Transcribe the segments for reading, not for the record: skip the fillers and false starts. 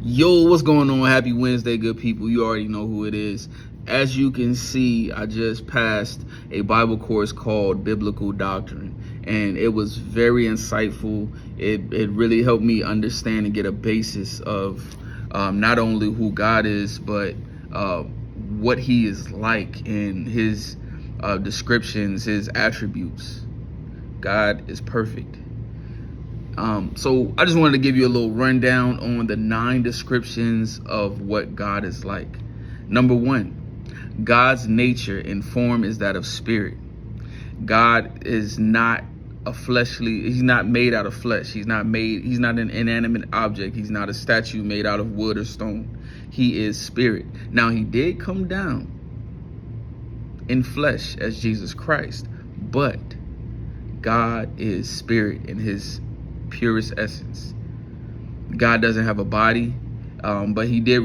Yo, what's going on? Happy Wednesday, good people. You already know who it is. As you can see, I just passed a Bible course called Biblical Doctrine, and it was very insightful. It really helped me understand and get a basis of not only who God is, but what he is like in his descriptions, his attributes. God is perfect. So I just wanted to give you a little rundown on the 9 descriptions of what God is like. Number 1, God's nature and form is that of spirit. God is not he's not made out of flesh. He's not an inanimate object. He's not a statue made out of wood or stone. He is spirit. Now, he did come down in flesh as Jesus Christ, but God is spirit in his purest essence. God doesn't have a body, but he did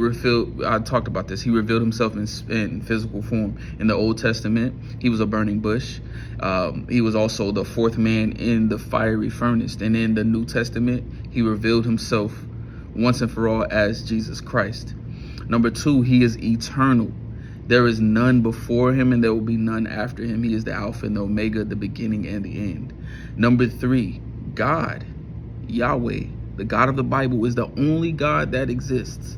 I talked about this. He revealed himself in physical form. In the Old Testament, he was a burning bush. He was also the 4th man in the fiery furnace. And in the New Testament, he revealed himself once and for all as Jesus Christ. Number 2, he is eternal. There is none before him and there will be none after him. He is the Alpha and the Omega, the beginning and the end. Number 3, God, Yahweh, the God of the Bible, is the only God that exists.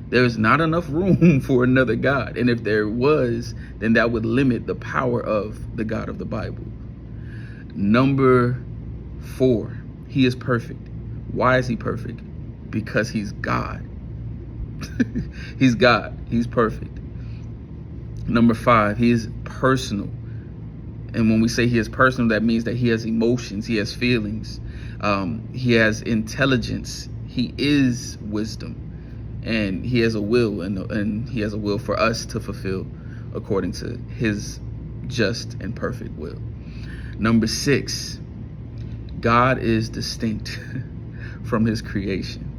There is not enough room for another God. And if there was, then that would limit the power of the God of the Bible. Number 4, he is perfect. Why is he perfect? Because he's God. He's God. He's perfect. Number 5, he is personal. And when we say he is personal, that means that he has emotions, he has feelings, he has intelligence, he is wisdom, and he has a will, and he has a will for us to fulfill according to his just and perfect will. Number 6, God is distinct from his creation.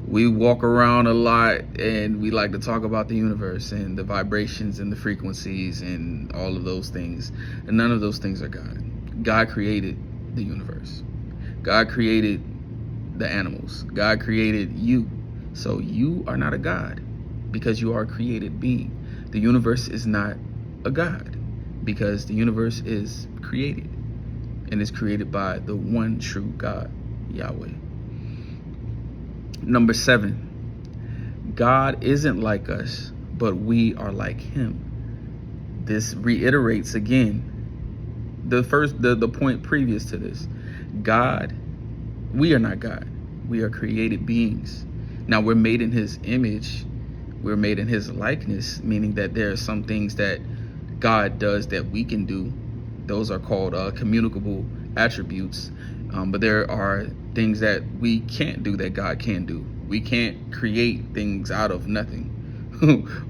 We walk around a lot and we like to talk about the universe and the vibrations and the frequencies and all of those things. And none of those things are God. God created the universe. God created the animals. God created you. So you are not a God because you are a created being. The universe is not a God because the universe is created and is created by the one true God, Yahweh. Number 7, God isn't like us, but we are like him. This reiterates again the point previous to this. We are not God. We are created beings. Now, we're made in his image. We're made in his likeness, meaning that there are some things that God does that we can do. Those are called communicable attributes. But there are things that we can't do that God can do. We can't create things out of nothing.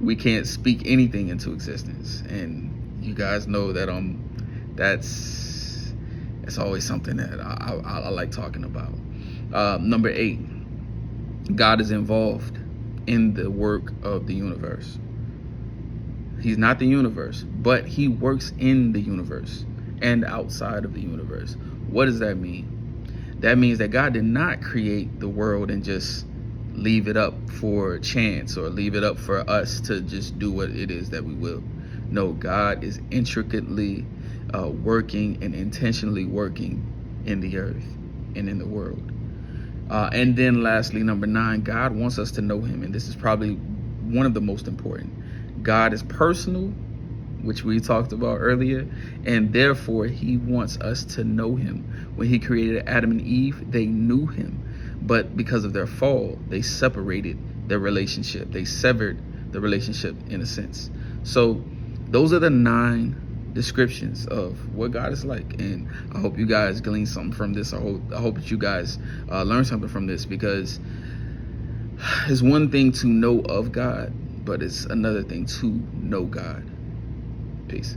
We can't speak anything into existence. And you guys know that it's always something that I like talking about. Number 8, God is involved in the work of the universe. He's not the universe, but he works in the universe and outside of the universe. What does that mean? That means that God did not create the world and just leave it up for chance or leave it up for us to just do what it is that we will. No, God is intricately working and intentionally working in the earth and in the world. And then lastly, number 9, God wants us to know him. And this is probably one of the most important. God is personal, which we talked about earlier, and therefore he wants us to know him. When he created Adam and Eve, they knew him, but because of their fall, they separated their relationship. They severed the relationship in a sense. So those are the 9 descriptions of what God is like, and I hope you guys glean something from this. I hope that you guys learn something from this, because it's one thing to know of God, but it's another thing to know God. Peace.